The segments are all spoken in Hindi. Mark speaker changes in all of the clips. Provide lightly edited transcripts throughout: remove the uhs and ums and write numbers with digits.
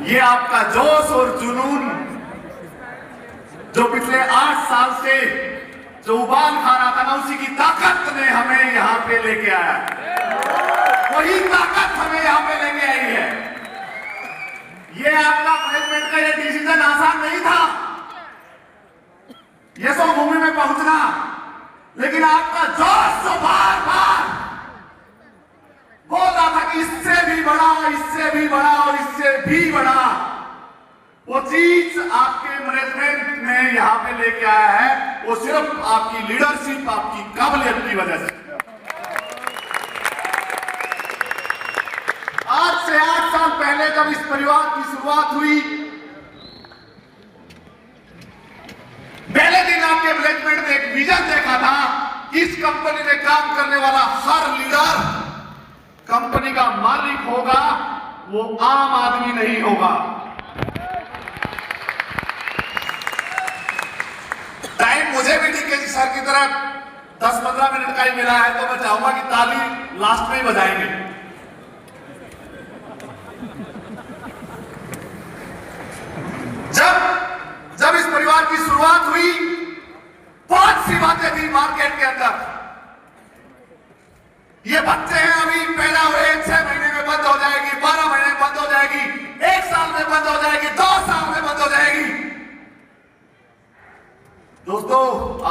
Speaker 1: ये आपका जोश और जुनून जो पिछले 8 साल से जो उबाल खा रहा था ना, उसी की ताकत ने हमें यहां पे लेके आया। वही ताकत हमें यहां पे लेके आई है। ये आपका मैनेजमेंट का ये डिसीजन आसान नहीं था, ये सो भूमि में पहुंचना, लेकिन आपका जोश जो बार बार बोल रहा था कि इससे भी बड़ा, इससे भी बड़ा और इससे भी बड़ा, वो चीज आपके मैनेजमेंट ने यहां पे लेके आया है। वो सिर्फ आपकी लीडरशिप, आपकी काबिलियत की वजह से। आज से 8 साल पहले जब इस परिवार की शुरुआत हुई, पहले दिन आपके मैनेजमेंट ने एक विजन देखा था कि इस कंपनी में काम करने वाला हर लीडर कंपनी का मालिक होगा, वो आम आदमी नहीं होगा। टाइम मुझे भी डीके सर की तरफ 10-15 मिनट का ही मिला है, तो मैं चाहूंगा कि ताली लास्ट में ही बजाएंगे। जब इस परिवार की शुरुआत हुई, बहुत सी बातें थी मार्केट के अंदर। ये बच्चे हैं, अभी पैदा हुए 6 महीने में बंद हो जाएगी, 12 महीने में बंद हो जाएगी, 1 साल में बंद हो जाएगी, 2 साल में बंद हो जाएगी। दोस्तों,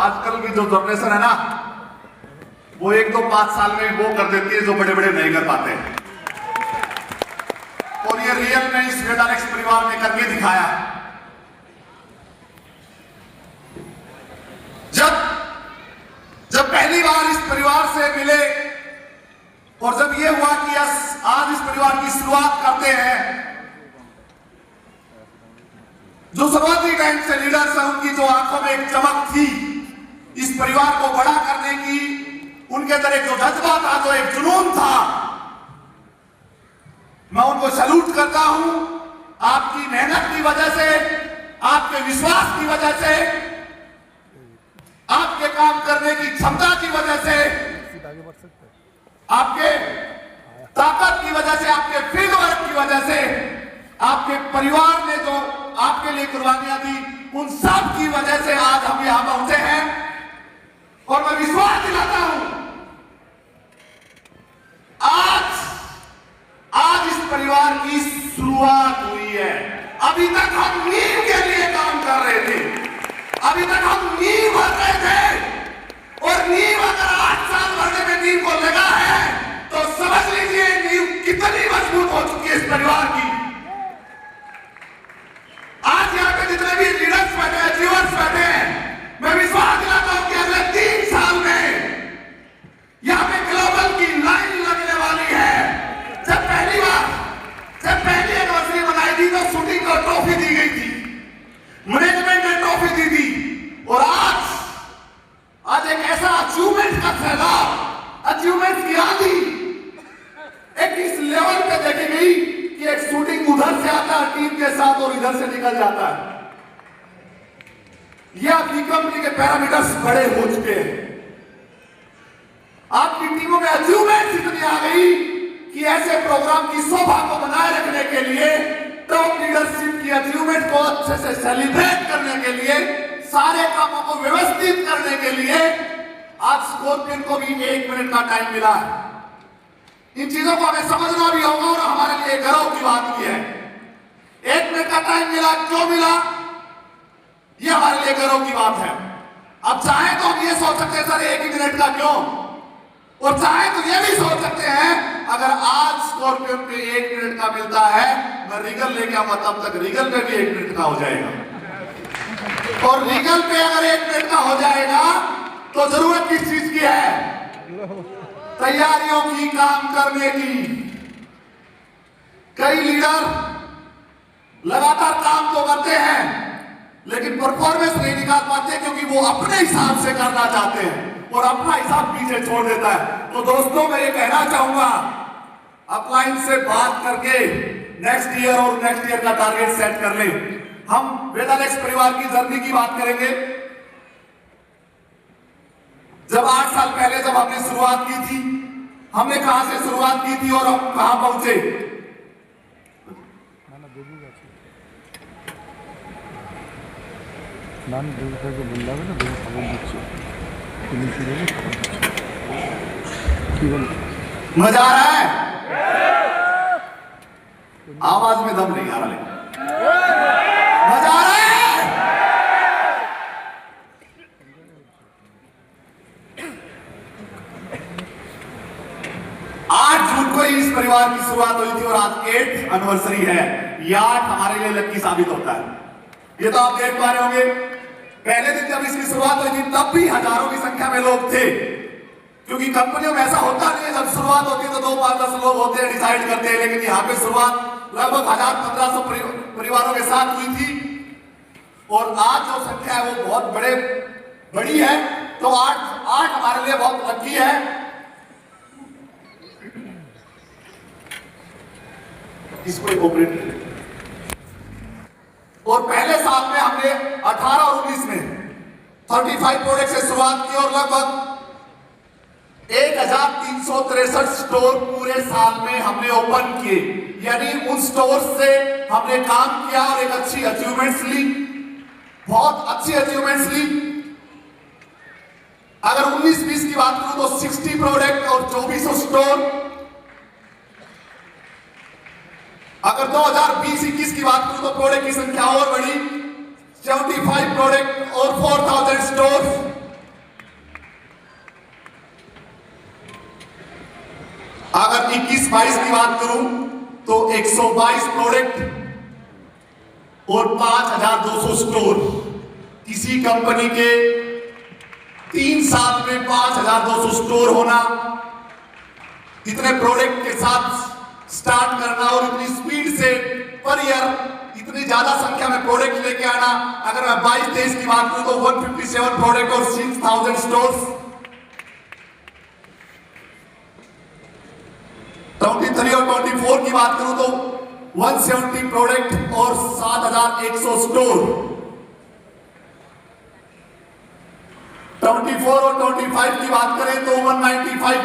Speaker 1: आजकल की जो जनरेशन है ना, वो 1-2-5 साल में वो कर देती है जो बड़े बड़े नहीं कर पाते। और ये रियल में इस वेदालेक्स परिवार ने करके दिखाया। जब पहली बार इस परिवार से मिले और जब ये हुआ कि आज इस परिवार की शुरुआत करते हैं, जो शुरुआती टाइम से लीडर्स हैं, उनकी जो आंखों में एक चमक थी इस परिवार को बड़ा करने की, उनके अंदर एक जो जज्बा था, जो एक जुनून था, मैं उनको सैल्यूट करता हूं। आपकी मेहनत की वजह से, आपके विश्वास की वजह से, आपके काम करने की क्षमता की वजह से, आपके ताकत की वजह से, आपके फील्ड वर्क की वजह से, आपके परिवार ने जो आपके लिए कुर्बानियां दी, उन सब की वजह से आज हम यहां पहुंचे हैं। और मैं विश्वास दिलाता हूं, आज इस परिवार की शुरुआत हुई है। अभी तक हम नींव के लिए काम कर रहे थे, अभी तक हम नींव भर रहे थे। और नींव अगर 8 साल भरने में नींव को लगा है, तो समझ लीजिए नींव कितनी मजबूत हो चुकी है इस परिवार की। आज यहाँ पे जितने भी लीडर्स बैठे हैं, अचीवर्स बैठे हैं, मैं विश्वास दिलाता हूं कि अगले 3 साल में यहाँ पे ग्लोबल की लाइन लगने वाली है। जब पहली एनिवर्सरी मनाई थी तो शूटिंग को ट्रॉफी दी गई थी, मैनेजमेंट ने ट्रॉफी दी थी। और आज एक ऐसा अचीवमेंट का सैलाब, अचीवमेंट की आंधी एक इस लेवल पे देखी गई कि एक शूटिंग उधर से आता है टीम के साथ और इधर से निकल जाता है। ये आपकी कंपनी के पैरामीटर्स बड़े हो चुके हैं। आपकी टीमों में अचीवमेंट इतनी आ गई कि ऐसे प्रोग्राम की शोभा को बनाए रखने के लिए, टॉप लीडरशिप की अचीवमेंट को अच्छे से सेलिब्रेट करने के लिए, सारे कामों को व्यवस्थित करने के लिए आज स्कॉर्पियन को भी 1 मिनट का टाइम मिला है। इन चीजों को हमें समझना भी होगा और हमारे लिए गर्व की बात भी है। 1 मिनट का टाइम मिला, क्यों मिला? ये हमारे लिए गर्व की बात है। अब चाहे तो हम ये सोच सकते हैं सर 1 ही मिनट का क्यों, और चाहे तो ये भी सोच सकते हैं अगर आज स्कॉर्पियन पे 1 मिनट का मिलता है, मैं रीगल लेके आऊंगा, तब तक रीगल पे भी 1 मिनट का हो जाएगा। और रीगल पे अगर 1 मिनट का हो जाएगा तो जरूरत किस चीज की है? तैयारियों की, काम करने की। कई लीडर लगातार काम तो करते हैं लेकिन परफॉर्मेंस नहीं निकाल पाते क्योंकि वो अपने हिसाब से करना चाहते हैं और अपना हिसाब पीछे छोड़ देता है। तो दोस्तों मैं ये कहना चाहूंगा, अपलाइन से बात करके नेक्स्ट ईयर और नेक्स्ट ईयर का टारगेट सेट कर लें। हम वेदालेक्स परिवार की जर्नी की बात करेंगे। जब 8 साल पहले जब हमने शुरुआत की थी, हमने कहां से शुरुआत की थी और हम कहां पहुंचे? मजा आ रहा है? आवाज में दम नहीं आ रहा, लेकिन मजा आ रहा है। 8 जून को इस परिवार की शुरुआत हुई थी और आज 8th एनिवर्सरी है। ये 8 हमारे लिए लकी साबित होता है। ये तो आप देख पा रहे होंगे, पहले दिन जब इसकी शुरुआत हुई थी तब भी हजारों की संख्या में लोग थे, क्योंकि कंपनियों में ऐसा होता नहीं है, जब शुरुआत होती है तो 2, 5, 10 लोग होते हैं, डिसाइड करते हैं। लेकिन यहाँ पे शुरुआत लगभग 1000-1500 परिवारों के साथ हुई थी और आज जो संख्या है वो बहुत बड़ी है। तो 8 हमारे लिए बहुत लकी है। इसको ऑपरेट और पहले साल में हमने 18 और 19 में 35 प्रोडक्ट से शुरुआत की और लगभग 1363 स्टोर पूरे साल में हमने ओपन किए। यानी उन स्टोर से हमने काम किया और एक अच्छी अचीवमेंट्स ली, बहुत अच्छी अचीवमेंट्स ली। अगर 19-20 की बात करूं तो 60 प्रोडक्ट और 2400 स्टोर। अगर 2020-21 की बात करूं तो प्रोडक्ट की संख्या और बढ़ी, 75 प्रोडक्ट और 4000 स्टोर। अगर 21-22 की बात करूं तो 122 प्रोडक्ट और 5200 स्टोर। किसी कंपनी के 3 साल में 5200 स्टोर होना, इतने प्रोडक्ट के साथ स्टार्ट करना और इतनी स्पीड से पर ईयर इतनी ज्यादा संख्या में प्रोडक्ट लेके आना। अगर मैं 22-23 की बात करूं तो 157 प्रोडक्ट और 6000 स्टोर्स। 23 और 24 की बात करूं तो 170 प्रोडक्ट और 7100 स्टोर। 24 और 25 की बात करें तो 195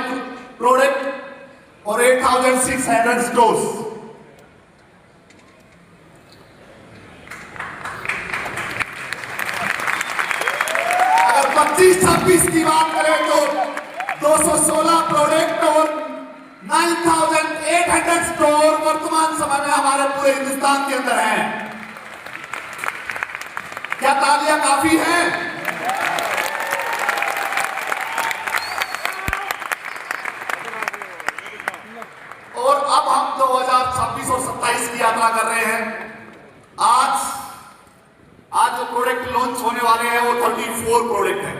Speaker 1: प्रोडक्ट और 8600 स्टोर्स। अगर 25-26 की बात करें तो 216 प्रोडक्ट और 9800 स्टोर वर्तमान समय में हमारे पूरे हिंदुस्तान के अंदर है। क्या तालियां काफी है? और अब हम 2026 और 27 की यात्रा कर रहे हैं। आज जो प्रोडक्ट लॉन्च होने वाले हैं वो 34 प्रोडक्ट हैं।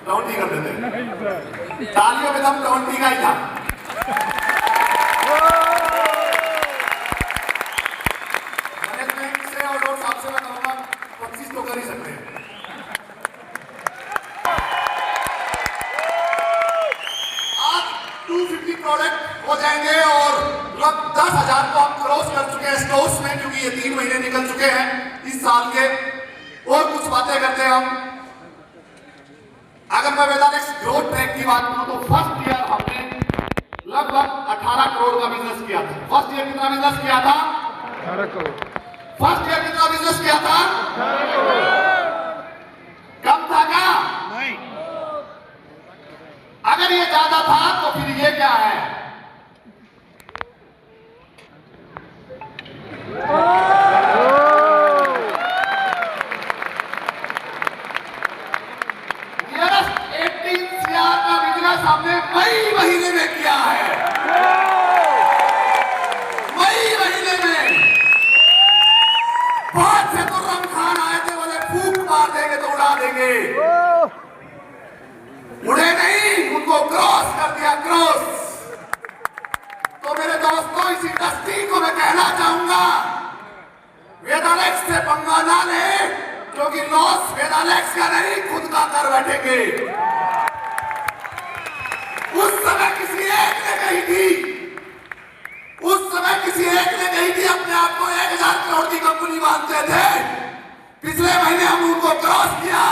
Speaker 1: काउंटी कर देते हैं। तालियों में दम काउंटी का ही था। मैनेजमेंट से और साहब से मैं कहूंगा 25 तो कर ही सकते हैं। आज 250 प्रोडक्ट हो जाएंगे और लगभग 10,000 को हम क्रॉस कर चुके हैं स्टोर्स में, क्योंकि ये 3 महीने निकल चुके हैं इस साल के। और कुछ बातें करते हैं हम। अगर मैं वेदालेक्स ग्रोथ ट्रैक की बात करूं तो फर्स्ट ईयर हमने लगभग 18 करोड़ का बिजनेस किया था। फर्स्ट ईयर कितना बिजनेस किया था? 18 करोड़। फर्स्ट ईयर कितना बिजनेस किया था? 18 करोड़। कम था क्या? नहीं। अगर ये ज्यादा था तो फिर ये क्या है? वेदालेक्स से पंगा ना ले, क्योंकि लॉस वेदालेक्स का नहीं खुद का कर बैठेंगे। उस समय किसी एक ने कही थी, अपने आप को 1000 करोड़ की कंपनी मानते थे। पिछले महीने हम उनको क्रॉस किया,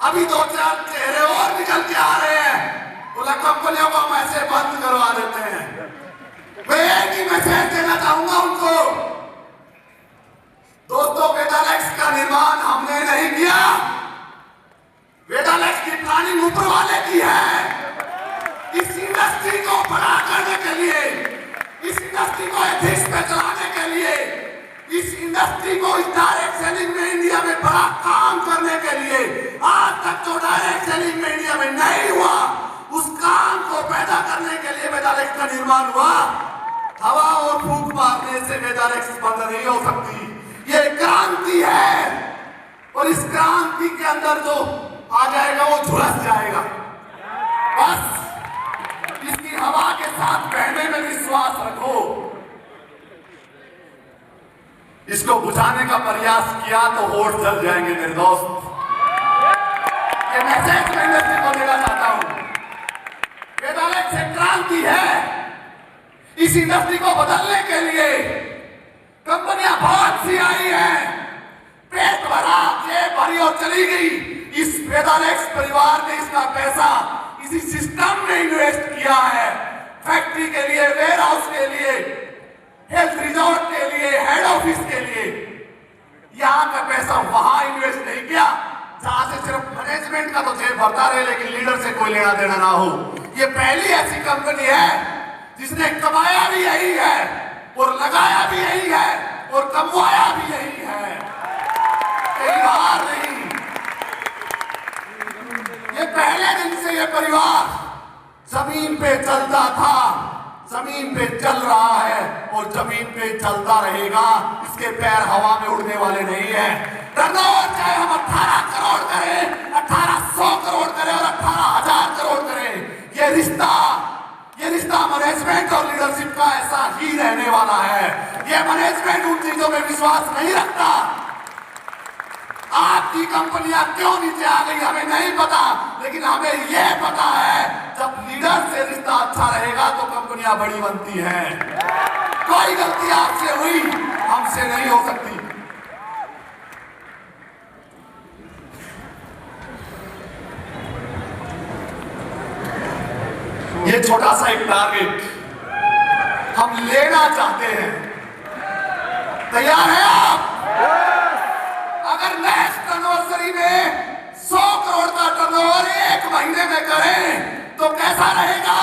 Speaker 1: अभी 2-4 चेहरे और निकल के आ रहे हैं। बोला कंपनियों को हम ऐसे बंद करवा देते हैं। मैं एक ही मैसेज देना चाहूंगा उनको, दोस्तों वेदालेक्स का निर्माण हमने नहीं किया, वेदालेक्स की प्लानिंग ऊपर वाले की है। इस इंडस्ट्री को बड़ा करने के लिए, इस इंडस्ट्री को एथिक्स पे चलाने के लिए, इस इंडस्ट्री को इस डायरेक्ट सेलिंग में इंडिया में बड़ा काम करने के लिए, आज तक जो डायरेक्ट सेलिंग में इंडिया में नहीं हुआ उस काम को पैदा करने के लिए वेदालेक्स का निर्माण हुआ। हवा और फूंक मारने से वेदालेक्स बंद नहीं हो सकती। ये क्रांति है और इस क्रांति के अंदर जो आ जाएगा वो झुलस जाएगा। बस इसकी हवा के साथ बहने में विश्वास रखो। इसको बुझाने का प्रयास किया तो होठ जल जाएंगे मेरे दोस्त। ये मैसेज मैं इंडस्ट्री को देना चाहता हूं। वेदालेक्स एक क्रांति है। इस इंडस्ट्री को बदलने के लिए कंपनियां बहुत सी आई हैं, पेट भरा, जेब भरी और चली गई। इस वेदालेक्स परिवार ने इसका पैसा इसी सिस्टम में इन्वेस्ट किया है। फैक्ट्री के लिए, वेयर हाउस के लिए, हेल्थ रिजॉर्ट के लिए, हेड ऑफिस के लिए। यहां का पैसा वहां इन्वेस्ट नहीं किया जहां से सिर्फ मैनेजमेंट का तो जेब भरता रहे लेकिन लीडर से कोई लेना देना ना हो। ये पहली ऐसी कंपनी है जिसने कमाया भी यही है और लगाया भी यही है और कमवाया भी यही है, कहीं बाहर नहीं। ये पहले दिन से ये परिवार जमीन पे चलता था, जमीन पे चल रहा है और जमीन पे चलता रहेगा। इसके पैर हवा में उड़ने वाले नहीं है। टर्नओवर चाहे हम 18 करोड़ करें, 1800 करोड़ करें और 18,000 करोड़ करें, ये रिश्ता मैनेजमेंट और लीडरशिप का ऐसा ही रहने वाला है। ये मैनेजमेंट उन चीजों में विश्वास नहीं रखता। आपकी कंपनियां क्यों नीचे आ गई हमें नहीं पता, लेकिन हमें यह पता है जब लीडर से रिश्ता अच्छा रहेगा तो कंपनियां बड़ी बनती हैं। कोई गलती आपसे हुई हमसे नहीं हो सकती। ये छोटा सा एक टारगेट हम लेना चाहते हैं। तैयार है आप? अगर नेक्स्ट एनिवर्सरी में 100 करोड़ का टर्नओवर 1 महीने में करें तो कैसा रहेगा?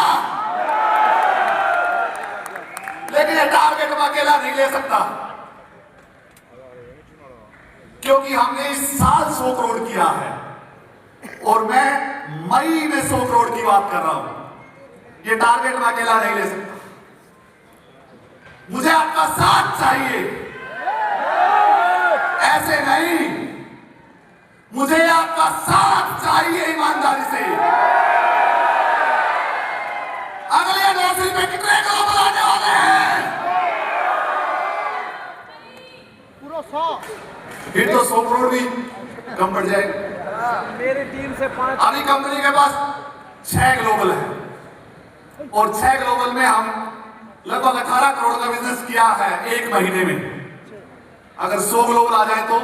Speaker 1: लेकिन ये टारगेट हम अकेला नहीं ले सकता, क्योंकि हमने इस साल 100 करोड़ किया है और मैं मई में 100 करोड़ की बात कर रहा हूं। ये टारगेट मैं अकेला नहीं ले सकता, मुझे आपका साथ चाहिए। ऐसे नहीं, मुझे आपका साथ चाहिए ईमानदारी से। अगले एनिवर्सरी में कितने ग्लोबल आने वाले हैं?
Speaker 2: पूरा 100।
Speaker 1: फिर तो 100 करोड़ भी कम पड़ जाएगा।
Speaker 2: मेरी टीम से 5।
Speaker 1: अभी कंपनी के पास 6 ग्लोबल है और 6 ग्लोबल में हम लगभग 18 करोड़ का बिजनेस किया है 1 महीने में। अगर 100 ग्लोबल आ जाए तो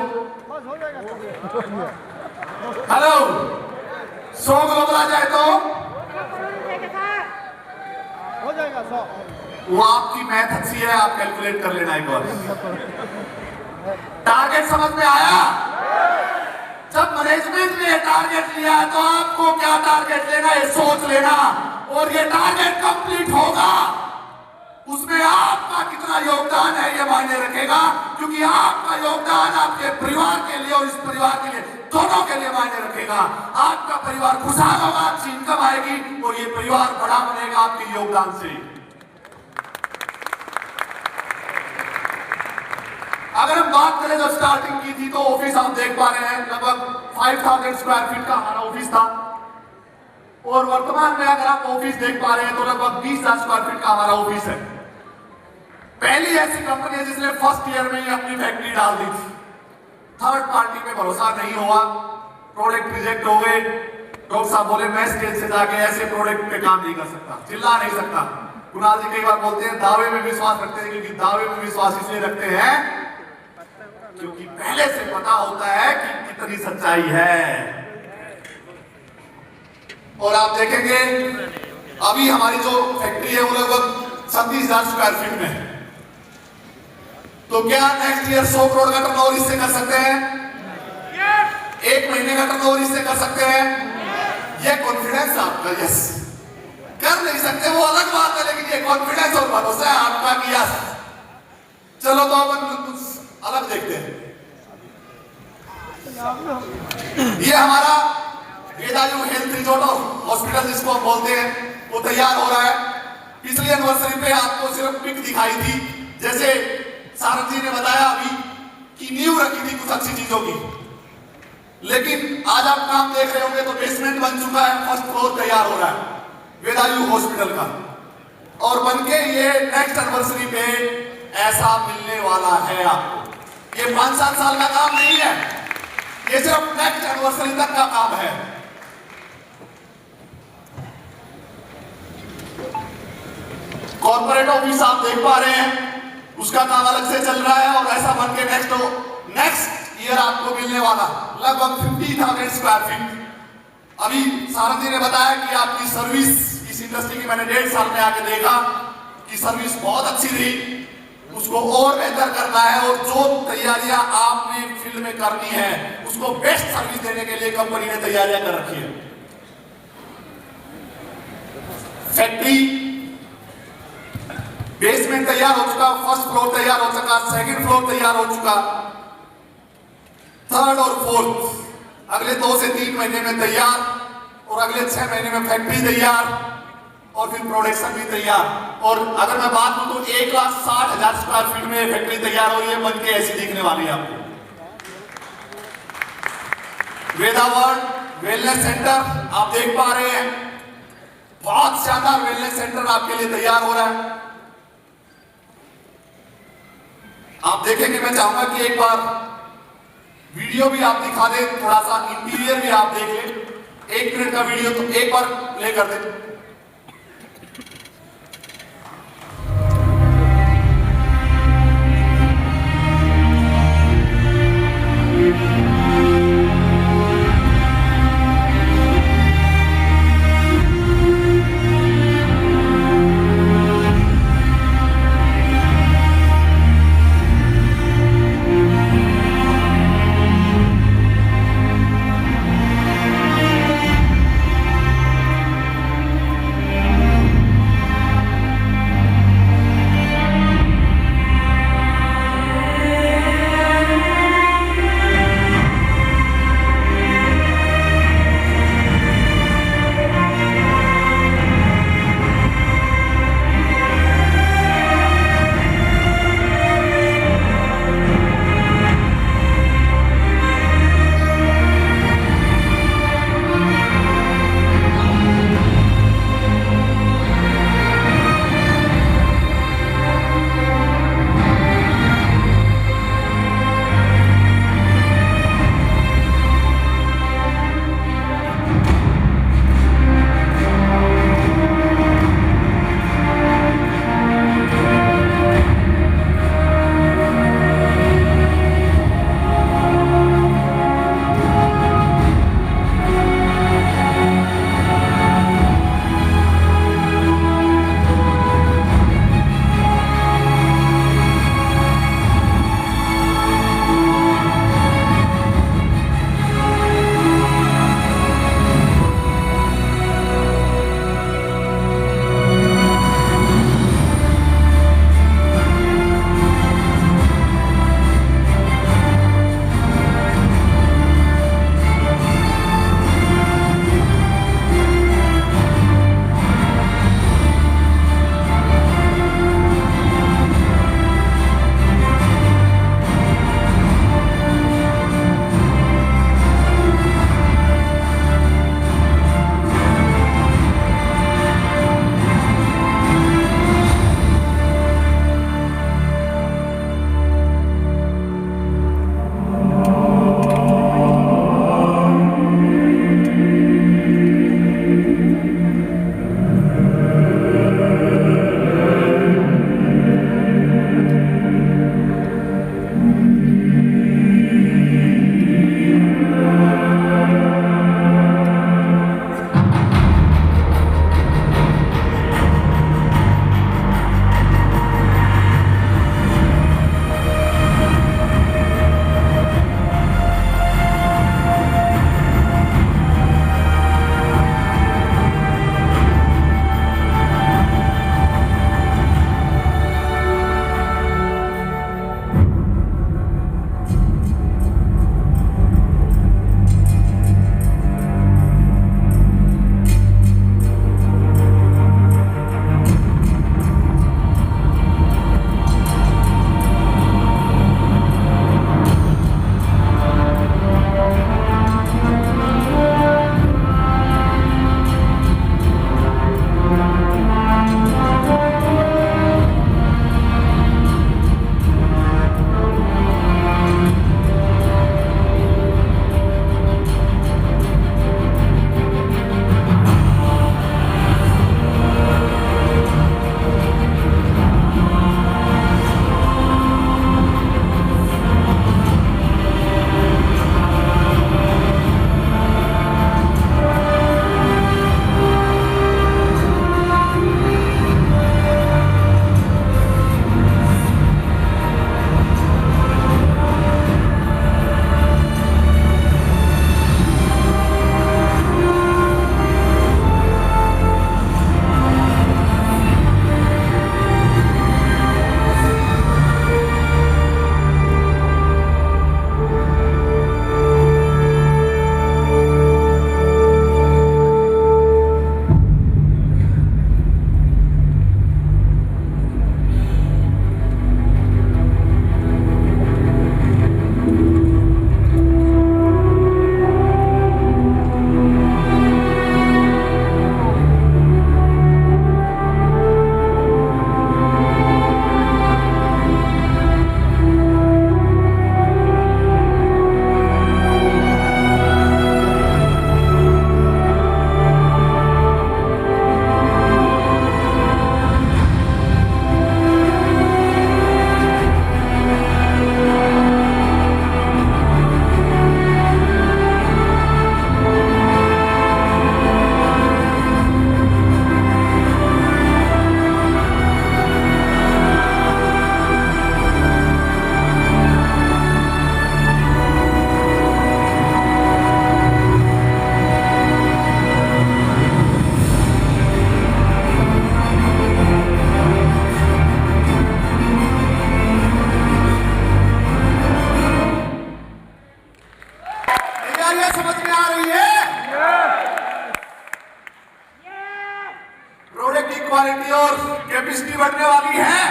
Speaker 1: हेलो 100 ग्लोबल आ जाए तो
Speaker 2: हो जाएगा 100।
Speaker 1: वो आपकी मैथ अच्छी है, आप कैलकुलेट कर लेना एक बार। टारगेट समझ में आया? जब मैनेजमेंट ने टारगेट लिया तो आपको क्या टारगेट लेना है सोच लेना, और ये टारगेट कंप्लीट होगा उसमें आपका कितना योगदान है ये मायने रखेगा, क्योंकि आपका योगदान आपके परिवार के लिए और इस परिवार के लिए, दोनों के लिए मायने रखेगा। आपका परिवार खुशहाल होगा, अच्छी इनकम आएगी और ये परिवार बड़ा बनेगा आपके योगदान से। अगर हम बात करें जो स्टार्टिंग की थी तो ऑफिस आप देख पा रहे हैं लगभग 5000 स्क्वायर फीट का हमारा ऑफिस था, और वर्तमान में अगर आप ऑफिस देख पा रहे हैं तो लगभग 20,000 स्क्वायर फीट का हमारा ऑफिस है। पहली ऐसी कंपनी है जिसने फर्स्ट ईयर में ही अपनी फैक्ट्री डाल दी थी। थर्ड पार्टी पे भरोसा नहीं हुआ, प्रोडक्ट रिजेक्ट हो गए। डॉक्टर साहब बोले मैं स्टेज से जाके ऐसे प्रोडक्ट पे काम नहीं कर सकता, चिल्ला नहीं सकता। कुणाल जी कई बार बोलते हैं दावे में विश्वास रखते हैं, क्योंकि दावे में विश्वास इसलिए रखते हैं क्योंकि पहले से पता होता है कि कितनी सच्चाई है। और आप देखेंगे अभी हमारी जो फैक्ट्री है वो लगभग 37,000 स्क्वायर फीट में है। तो क्या नेक्स्ट ईयर 100 करोड़ का टर्नओवर इससे कर सकते हैं? एक महीने का टर्नओवर इससे कर सकते हैं? ये कॉन्फिडेंस आपका, यस। कर नहीं सकते वो अलग बात है, लेकिन ये कॉन्फिडेंस और भरोसा है आपका कि यस। चलो तो अपन कुछ अलग देखते हैं। ये हमारा वेदायु हेल्थ रिजॉर्ट और हॉस्पिटल जिसको हम बोलते हैं वो तैयार हो रहा है। पिछली एनिवर्सरी पे आपको सिर्फ पिक दिखाई थी, जैसे सारंग जी ने बताया अभी कि नींव रखी थी कुछ अच्छी चीजों की, लेकिन आज आप काम देख रहे होंगे तो बेसमेंट बन चुका है, फर्स्ट फ्लोर तैयार हो रहा है वेदायु हॉस्पिटल का। और बनके ये नेक्स्ट एनिवर्सरी पे ऐसा मिलने वाला है आपको। ये 5-7 साल का काम नहीं है, ये सिर्फ नेक्स्ट एनिवर्सरी तक का काम है। कॉर्पोरेट ऑफिस आप देख पा रहे हैं, उसका काम अलग से चल रहा है और ऐसा बनके नेक्स्ट ईयर आपको मिलने वाला लगभग 50,000 स्क्वायर फीट। अभी सारंग जी ने बताया कि आपकी सर्विस इस इंडस्ट्री की मैंने 1.5 साल में आके देखा कि सर्विस बहुत अच्छी थी, उसको और बेहतर करना है और जो तैयारियां आपने फील्ड में करनी है उसको बेस्ट सर्विस देने के लिए कंपनी ने तैयारियां कर रखी है। फैक्ट्री बेसमेंट तैयार हो चुका, फर्स्ट फ्लोर तैयार हो चुका, सेकंड फ्लोर तैयार हो चुका, थर्ड और फोर्थ अगले 2 से 3 महीने में तैयार, और अगले 6 महीने में फैक्ट्री तैयार और फिर प्रोडक्शन भी तैयार। और अगर मैं बात करूं तो 1,60,000 स्क्वायर फीट में फैक्ट्री तैयार हो रही है, बनके ऐसी दिखने वाली है आपको। वेदावर्ल्ड वेलनेस सेंटर आप देख पा रहे हैं, बहुत शानदार वेलनेस सेंटर आपके लिए तैयार हो रहा है। आप देखेंगे, मैं चाहूंगा कि एक बार वीडियो भी आप दिखा दें, थोड़ा सा इंटीरियर भी आप देख लें। 1 मिनट का वीडियो तो एक बार प्ले कर दें। वाली है।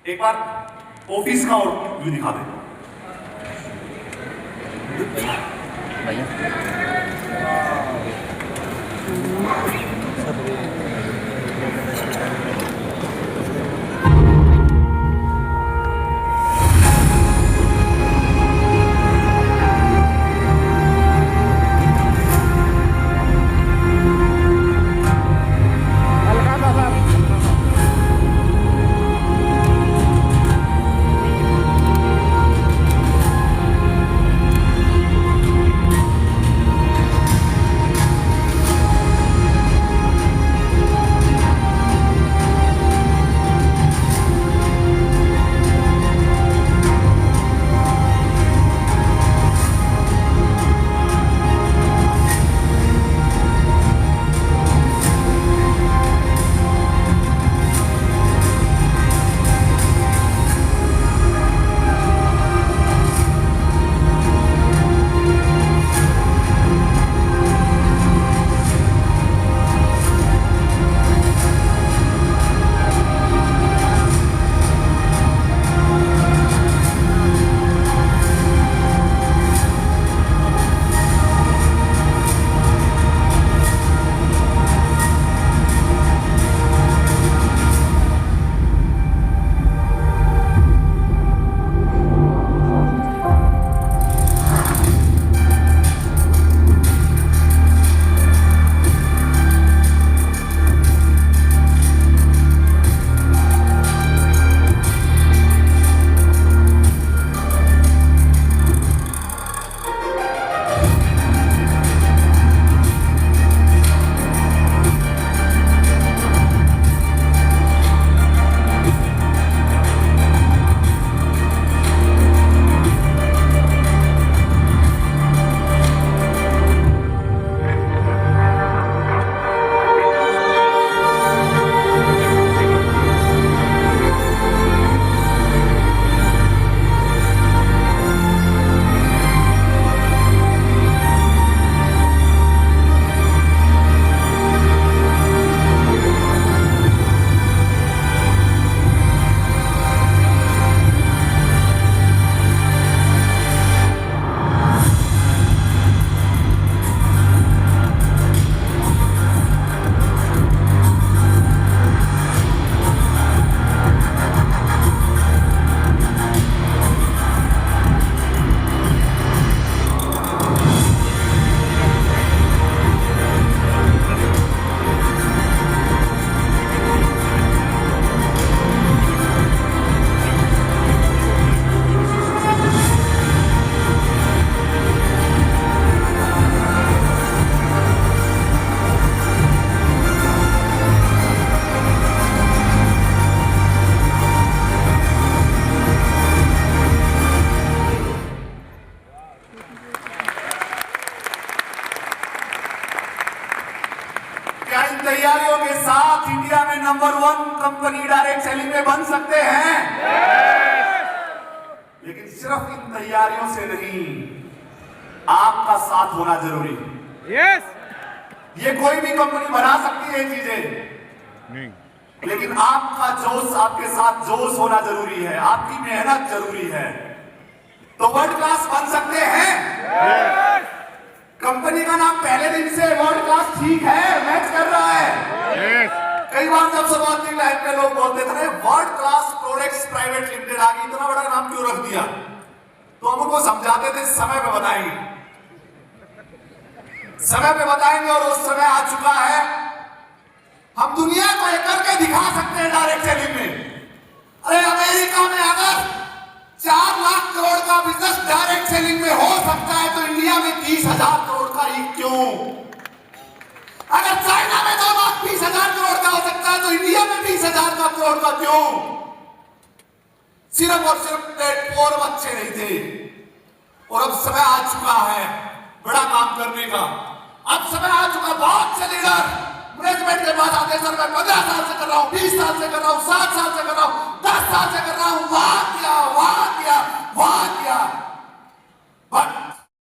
Speaker 1: एक बार ऑफिस का और व्यू दिखा दे तैयारियों के साथ इंडिया में नंबर 1 कंपनी डायरेक्ट सेलिंग में बन सकते हैं। लेकिन सिर्फ इन तैयारियों से नहीं, आपका साथ होना जरूरी है। ये कोई भी कंपनी बना सकती है चीजें, लेकिन आपका जोश, आपके साथ जोश होना जरूरी है, आपकी मेहनत जरूरी है, तो वर्ल्ड क्लास बन सकते हैं। कंपनी का नाम पहले दिन से वर्ल्ड क्लास ठीक है, मैच कर रहा है। कई बार जब शुरुआती लाइन पे लोग बोलते थे world class products private limited आ गई, इतना बड़ा नाम क्यों रख दिया, तो हम उनको समझाते थे समय पे बताएंगे, समय पे बताएंगे, और उस समय आ चुका है। हम दुनिया को एक करके दिखा सकते हैं डायरेक्ट सेलिंग में। अरे अमेरिका में अगर 4 लाख करोड़ का बिजनेस डायरेक्ट सेलिंग में हो सकता है, तो इंडिया में 30,000 करोड़ का ही क्यों? अगर चाइना में 2,20,000 करोड़ का हो सकता है, तो इंडिया में 20,000 करोड़ का क्यों? सिर्फ और सिर्फ प्लेटफॉर्म अच्छे नहीं थे, और अब समय आ चुका है बड़ा काम करने का। अब समय आ चुका, बहुत से लीडर मैनेजमेंट के बाद आते, सर मैं 15 साल से कर रहा हूं, 20 साल से कर रहा हूं, 7 साल से कर रहा हूं, 10 साल से कर रहा हूं, वहां किया, वहां किया, वहां किया।